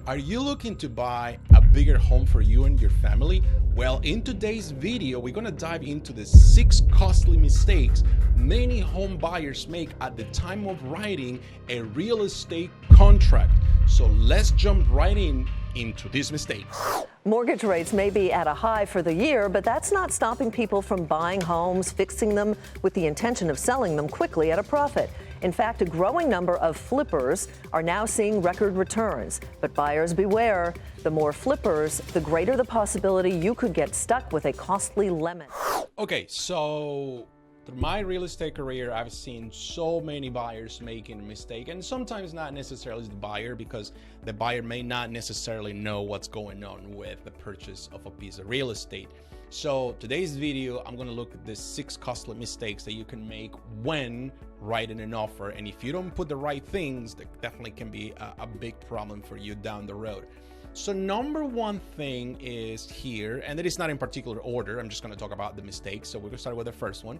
Are you looking to buy a bigger home for you and your family? Well, in today's video, we're gonna dive into the 6 costly mistakes many home buyers make at the time of writing a real estate contract. So let's jump right into these mistakes. Mortgage rates may be at a high for the year, but that's not stopping people from buying homes, fixing them with the intention of selling them quickly at a profit. In fact, a growing number of flippers are now seeing record returns. But buyers beware, the more flippers, the greater the possibility you could get stuck with a costly lemon. Okay, so through my real estate career, I've seen so many buyers making a mistake, and sometimes not necessarily the buyer, because the buyer may not necessarily know what's going on with the purchase of a piece of real estate. So today's video, I'm going to look at the 6 costly mistakes that you can make when writing an offer. And if you don't put the right things, that definitely can be a big problem for you down the road. So number one thing is here, and it is not in particular order. I'm just going to talk about the mistakes. So we're going to start with the first one.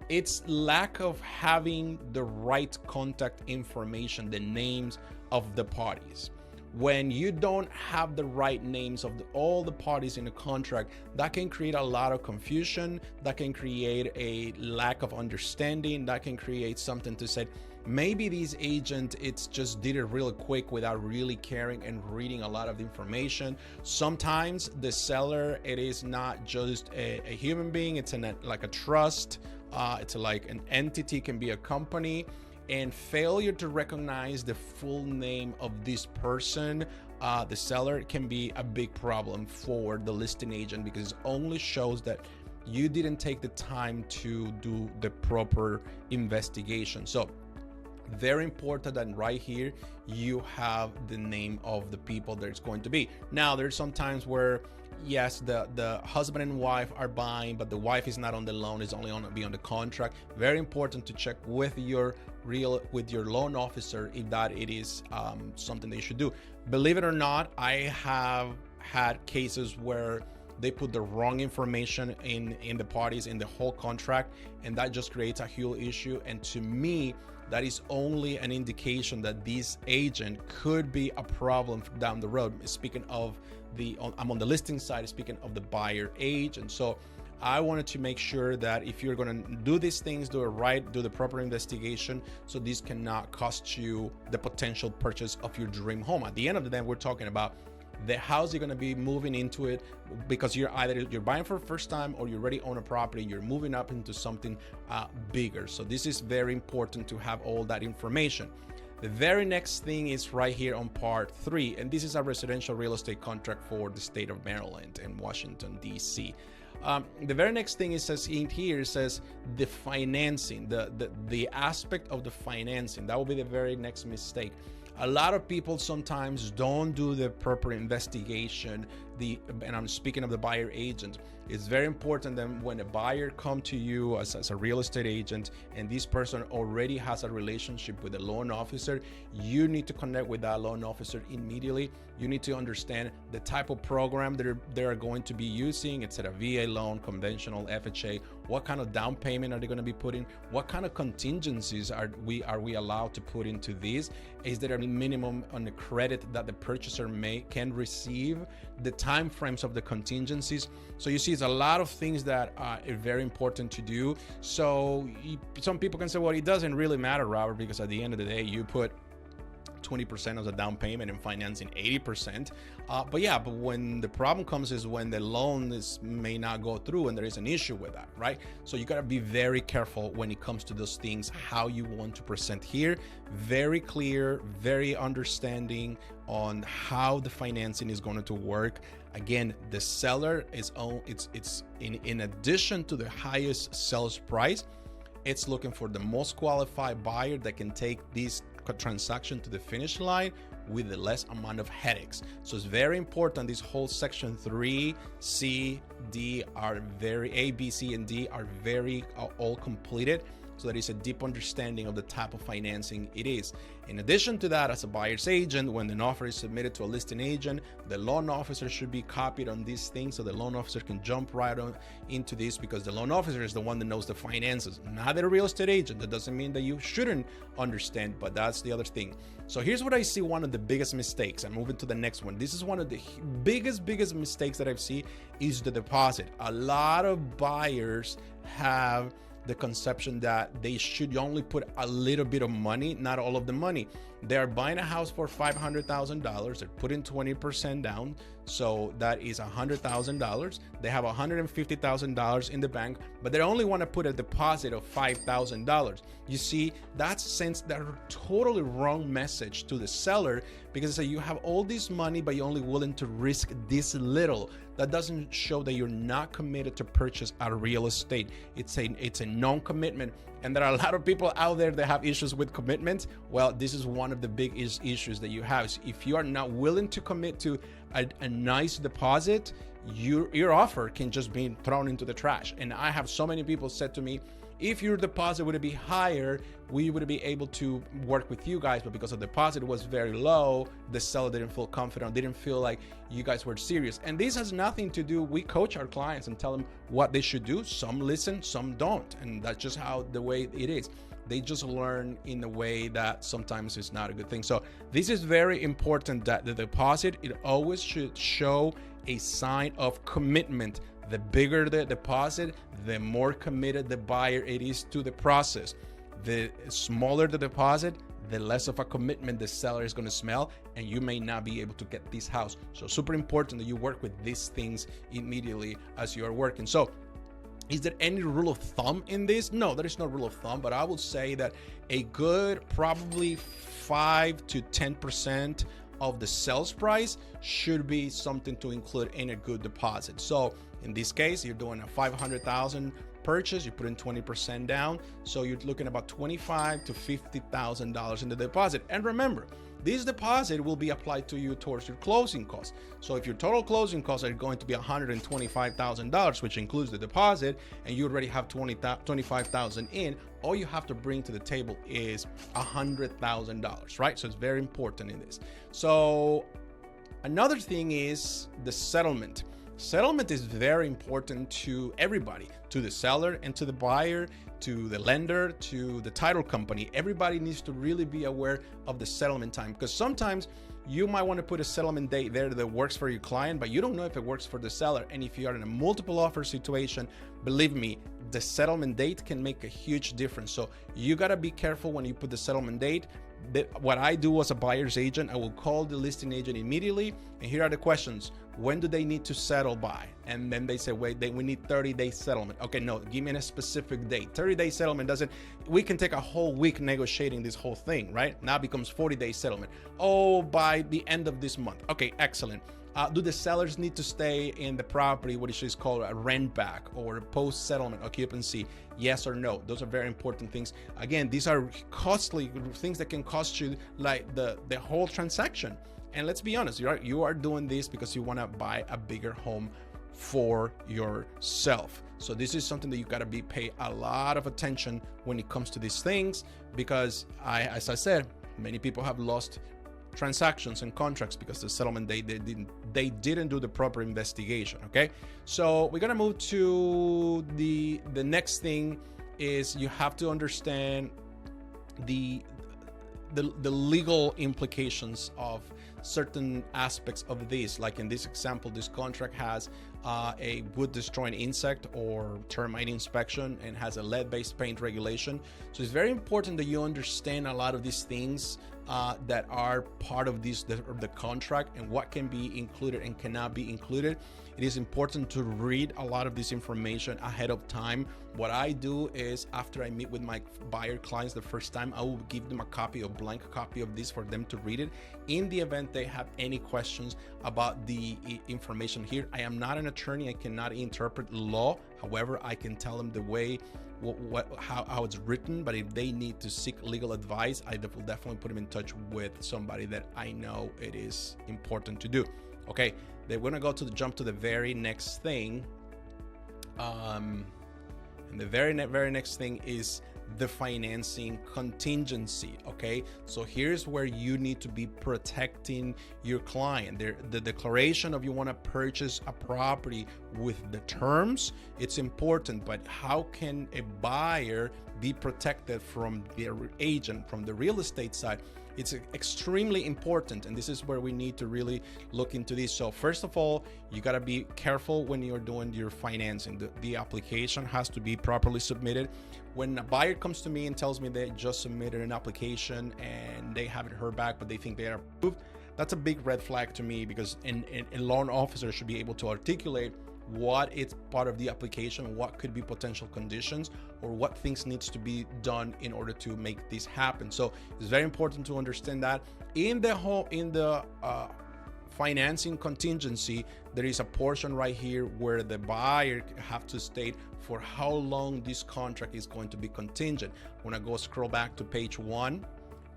It's lack of having the right contact information, the names of the parties. When you don't have the right names of all the parties in the contract, that can create a lot of confusion, that can create a lack of understanding, that can create something to say, maybe this agent, it's just did it real quick without really caring and reading a lot of information. Sometimes the seller, it is not just a human being, it's like a trust, it's like an entity, can be a company. And failure to recognize the full name of this person, the seller, can be a big problem for the listing agent, because it only shows that you didn't take the time to do the proper investigation. So very important that right here you have the name of the people that it's going to be. Now there's some times where yes, the husband and wife are buying, but the wife is not on the loan, is only on the contract. Very important to check with your loan officer if that it is something that you should do. Believe it or not, I have had cases where they put the wrong information in the parties in the whole contract, and that just creates a huge issue. And to me, that is only an indication that this agent could be a problem down the road. Speaking of I'm on the listing side, speaking of the buyer agent. So I wanted to make sure that if you're going to do these things, do it right, do the proper investigation, so this cannot cost you the potential purchase of your dream home. At the end of the day, we're talking about the house you're going to be moving into it, because you're buying for the first time, or you already own a property, you're moving up into something bigger. So this is very important to have all that information. The very next thing is right here on part 3, and this is a residential real estate contract for the state of Maryland and Washington, D.C. The very next thing it says in here, says the financing, the aspect of the financing. That will be the very next mistake. A lot of people sometimes don't do the proper investigation. And I'm speaking of the buyer agent. It's very important that when a buyer come to you as a real estate agent, and this person already has a relationship with the loan officer, you need to connect with that loan officer immediately. You need to understand the type of program that they are going to be using. It's a VA loan, conventional, FHA. What kind of down payment are they going to be putting? What kind of contingencies are we allowed to put into this? Is there a minimum on the credit that the purchaser can receive? The time frames of the contingencies. So you see, it's a lot of things that are very important to do. So some people can say, well, it doesn't really matter, Robert, because at the end of the day, you put 20% of the down payment and financing 80%. But when the problem comes is when the loan may not go through and there is an issue with that, right? So you got to be very careful when it comes to those things, how you want to present here. Very clear, very understanding on how the financing is going to work. Again, the seller is in addition to the highest sales price, it's looking for the most qualified buyer that can take this transaction to the finish line with the less amount of headaches. So it's very important. This whole section 3, C, D are very, A, B, C, and D are very all completed. so that it's a deep understanding of the type of financing it is. In addition to that, as a buyer's agent, when an offer is submitted to a listing agent, the loan officer should be copied on these things, so the loan officer can jump right on into this, because the loan officer is the one that knows the finances, not the real estate agent. That doesn't mean that you shouldn't understand, but that's the other thing. So here's what I see one of the biggest mistakes. I'm moving to the next one. This is one of the biggest mistakes that I've seen, is the deposit. A lot of buyers have the conception that they should only put a little bit of money, not all of the money. They are buying a house for $500,000. They're putting 20% down, so that is $100,000. They have $150,000 in the bank, but they only want to put a deposit of $5,000. You see, that sends that totally wrong message to the seller, because you have all this money, but you're only willing to risk this little. That doesn't show that you're not committed to purchase a real estate. It's a non-commitment. And there are a lot of people out there that have issues with commitments. Well, this is one of the big issues that you have. So if you are not willing to commit to a nice deposit, your offer can just be thrown into the trash. And I have so many people said to me, if your deposit would be higher, we would be able to work with you guys, but because the deposit was very low, the seller didn't feel confident, didn't feel like you guys were serious. And this has nothing to do, we coach our clients and tell them what they should do. Some listen, some don't, and that's just how the way it is. They just learn in a way that sometimes is not a good thing. So this is very important, that the deposit, it always should show a sign of commitment. The bigger the deposit, the more committed the buyer it is to the process. The smaller the deposit, the less of a commitment the seller is going to smell, and you may not be able to get this house. So super important that you work with these things immediately as you are working. So is there any rule of thumb in this? No, there is no rule of thumb, but I would say that a good probably 5 to 10% of the sales price should be something to include in a good deposit. So in this case, you're doing a $500,000 purchase, you put in 20% down, so you're looking about $25,000 to $50,000 in the deposit. And remember, this deposit will be applied to you towards your closing costs. So if your total closing costs are going to be $125,000, which includes the deposit, and you already have $25,000 in, all you have to bring to the table is $100,000, right? So it's very important in this. So another thing is the settlement. Settlement is very important to everybody, to the seller and to the buyer, to the lender, to the title company. Everybody needs to really be aware of the settlement time, because sometimes you might want to put a settlement date there that works for your client, but you don't know if it works for the seller. And if you are in a multiple offer situation, believe me, the settlement date can make a huge difference. So you got to be careful when you put the settlement date. What I do as a buyer's agent, I will call the listing agent immediately, and here are the questions. When do they need to settle by? And then they say, wait, we need 30-day settlement. Okay, no, give me a specific date. 30-day settlement doesn't, we can take a whole week negotiating this whole thing, right? Now it becomes 40-day settlement. Oh, by the end of this month. Okay, excellent. Do the sellers need to stay in the property, what is called a rent back or post-settlement occupancy? Yes or no? Those are very important things. Again, these are costly things that can cost you like the whole transaction. And let's be honest, you are doing this because you want to buy a bigger home for yourself. So this is something that you got to pay a lot of attention when it comes to these things, because as I said, many people have lost transactions and contracts because the settlement they didn't do the proper investigation. Okay, so we're gonna move to the next thing. Is you have to understand the legal implications of certain aspects of this. Like in this example, this contract has a wood destroying insect or termite inspection and has a lead-based paint regulation. So it's very important that you understand a lot of these things that are part of the contract and what can be included and cannot be included. It is important to read a lot of this information ahead of time. What I do is, after I meet with my buyer clients the first time, I will give them a blank copy of this for them to read it. In the event they have any questions about the information here, I am not an attorney. I cannot interpret law. However, I can tell them the way how it's written, but if they need to seek legal advice, I will definitely put them in touch with somebody that I know it is important to do. Okay, they're gonna jump to the very next thing, and the very next thing is the financing contingency. Okay, so here's where you need to be protecting your client. The declaration of you want to purchase a property with the terms, it's important, but how can a buyer be protected from their agent, from the real estate side? It's extremely important, and this is where we need to really look into this. So first of all, you got to be careful when you're doing your financing. The application has to be properly submitted. When a buyer comes to me and tells me they just submitted an application and they haven't heard back, but they think they are approved, that's a big red flag to me, because a loan officer should be able to articulate what is part of the application, what could be potential conditions, or what things needs to be done in order to make this happen. So it's very important to understand that in the financing contingency, there is a portion right here where the buyer have to state for how long this contract is going to be contingent. When I go scroll back to page 1,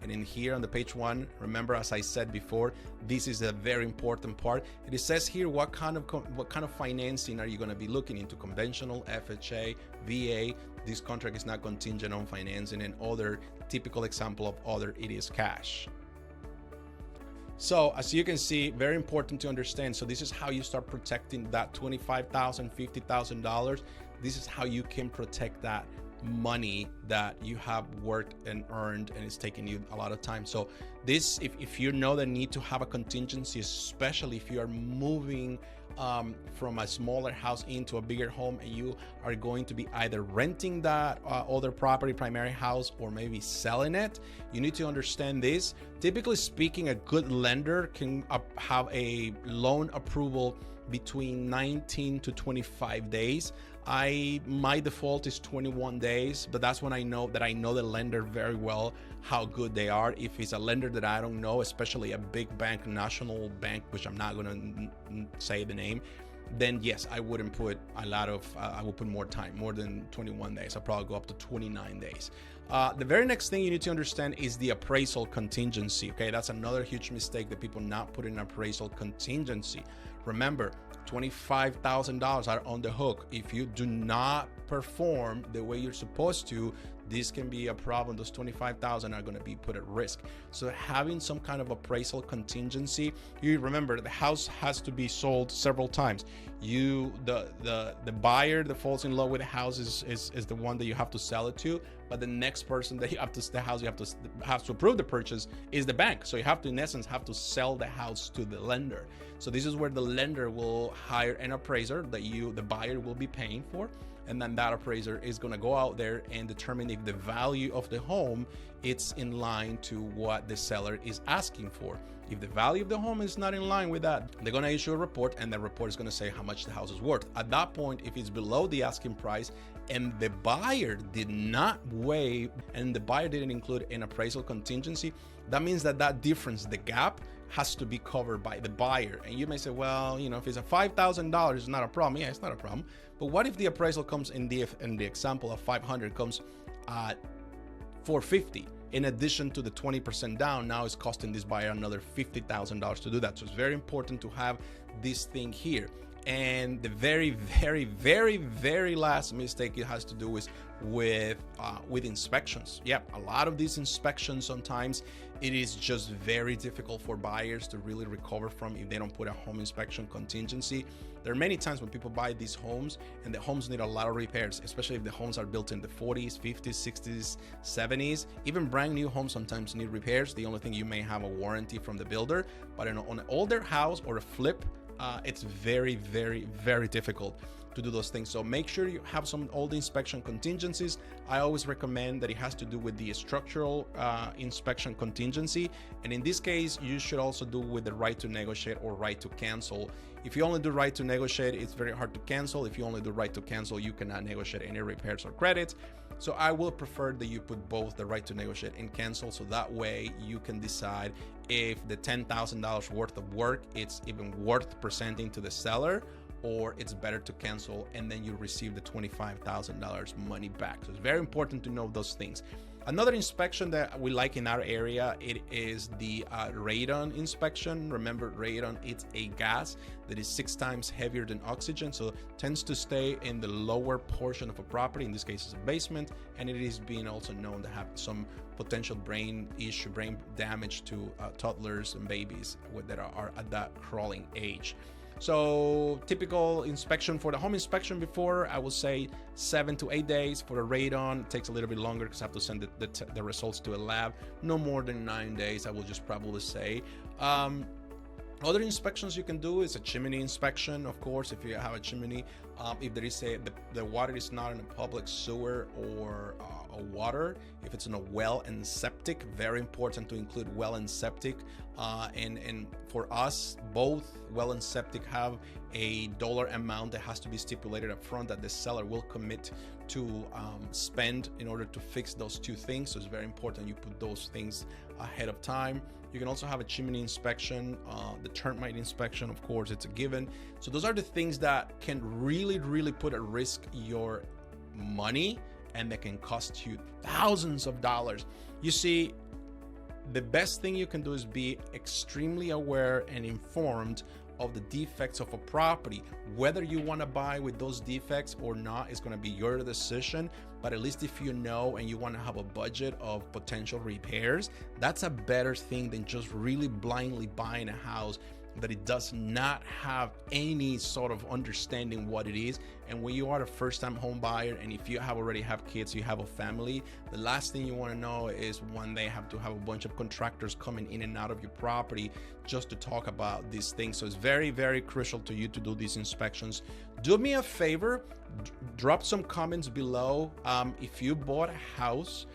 and in here on the page 1, remember, as I said before, this is a very important part. It says here what kind of financing are you going to be looking into: conventional, FHA, VA. This contract is not contingent on financing, and other typical example of other, it is cash. So as you can see, very important to understand. So this is how you start protecting that $25,000, $50,000. This is how you can protect that money that you have worked and earned, and it's taking you a lot of time. So this, if you know the need to have a contingency, especially if you are moving from a smaller house into a bigger home, and you are going to be either renting that other property, primary house, or maybe selling it, you need to understand this. Typically speaking, a good lender can have a loan approval between 19 to 25 days. My default is 21 days, but that's when I know the lender very well, how good they are. If it's a lender that I don't know, especially a big bank, national bank, which I'm not going to say the name, then yes, I wouldn't put a lot of, I would put more time, more than 21 days. I'll probably go up to 29 days. The very next thing you need to understand is the appraisal contingency. Okay, that's another huge mistake that people not put in appraisal contingency. Remember, $25,000 are on the hook. If you do not perform the way you're supposed to, this can be a problem. Those $25,000 are going to be put at risk. So having some kind of appraisal contingency, you remember the house has to be sold several times. The buyer that falls in love with the house is the one that you have to sell it to, but the next person that you have to approve the purchase is the bank. So you have to, in essence, have to sell the house to the lender. So this is where the lender will hire an appraiser that the buyer will be paying for. And then that appraiser is going to go out there and determine if the value of the home it's in line to what the seller is asking for. If the value of the home is not in line with that, they're going to issue a report, and the report is going to say how much the house is worth. At that point, if it's below the asking price and the buyer did not waive, and the buyer didn't include an appraisal contingency, that means that difference, the gap, has to be covered by the buyer. And you may say, well, if it's a $5,000, it's not a problem. Yeah, it's not a problem. But what if the appraisal comes in the example of 500 comes at 450? In addition to the 20% down, now it's costing this buyer another $50,000 to do that. So it's very important to have this thing here. And the very, very, very, very last mistake it has to do is with inspections. Yep, a lot of these inspections, sometimes it is just very difficult for buyers to really recover from if they don't put a home inspection contingency. There are many times when people buy these homes and the homes need a lot of repairs, especially if the homes are built in the 40s, 50s, 60s, 70s. Even brand new homes sometimes need repairs. The only thing, you may have a warranty from the builder, but on an older house or a flip, it's very, very, very difficult to do those things. So make sure you have some old inspection contingencies. I always recommend that it has to do with the structural inspection contingency. And in this case, you should also do with the right to negotiate or right to cancel. If you only do right to negotiate, it's very hard to cancel. If you only do right to cancel, you cannot negotiate any repairs or credits. So I will prefer that you put both the right to negotiate and cancel, so that way you can decide if the $10,000 worth of work it's even worth presenting to the seller, or it's better to cancel and then you receive the $25,000 money back. So it's very important to know those things. Another inspection that we like in our area, it is the radon inspection. Remember, radon, it's a gas that is 6 times heavier than oxygen, so it tends to stay in the lower portion of a property. In this case, it's a basement, and it is being also known to have some potential brain damage to toddlers and babies that are at that crawling age. So typical inspection for the home inspection before, I will say 7 to 8 days. For the radon, it takes a little bit longer because I have to send the results to a lab. No more than 9 days, I will just probably say. Other inspections you can do is a chimney inspection, of course, if you have a chimney. If there is the water is not in a public sewer or a water, if it's in a well and septic, very important to include well and septic. And for us, both well and septic have a dollar amount that has to be stipulated up front that the seller will commit to spend in order to fix those 2 things. So it's very important you put those things ahead of time. You can also have a chimney inspection, the termite inspection, of course, it's a given. So those are the things that can really put at risk your money, and that can cost you thousands of dollars. You see, the best thing you can do is be extremely aware and informed of the defects of a property. Whether you want to buy with those defects or not is going to be your decision, but at least if you know and you want to have a budget of potential repairs, that's a better thing than just really blindly buying a house that it does not have any sort of understanding what it is. And when you are a first-time home buyer, and if you already have kids, you have a family, the last thing you want to know is when they have to have a bunch of contractors coming in and out of your property just to talk about these things. So it's very crucial to you to do these inspections. Do me a favor, drop some comments below if you bought a house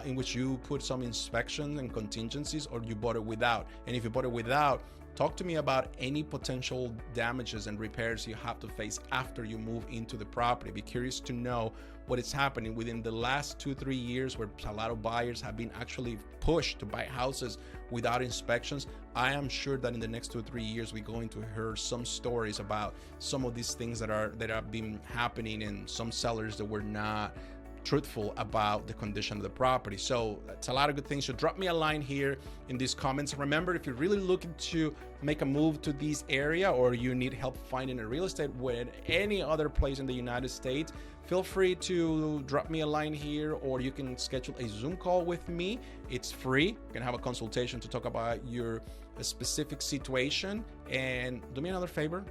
in which you put some inspections and contingencies, or you bought it without. And if you bought it without, talk to me about any potential damages and repairs you have to face after you move into the property. Be curious to know what is happening within the last 2-3 years, where a lot of buyers have been actually pushed to buy houses without inspections. I am sure that in the next 2 or 3 years, we're going to hear some stories about some of these things that have been happening, and some sellers that were not truthful about the condition of the property. So it's a lot of good things. So drop me a line here in these comments. Remember, if you're really looking to make a move to this area, or you need help finding a real estate with any other place in the United States, feel free to drop me a line here, or you can schedule a Zoom call with me. It's free. You can have a consultation to talk about your specific situation. And do me another favor,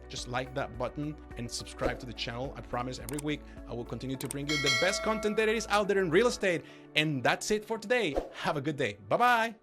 just like that button and subscribe to the channel. I promise every week I will continue to bring you the best content that is out there in real estate. And that's it for today. Have a good day. Bye-bye.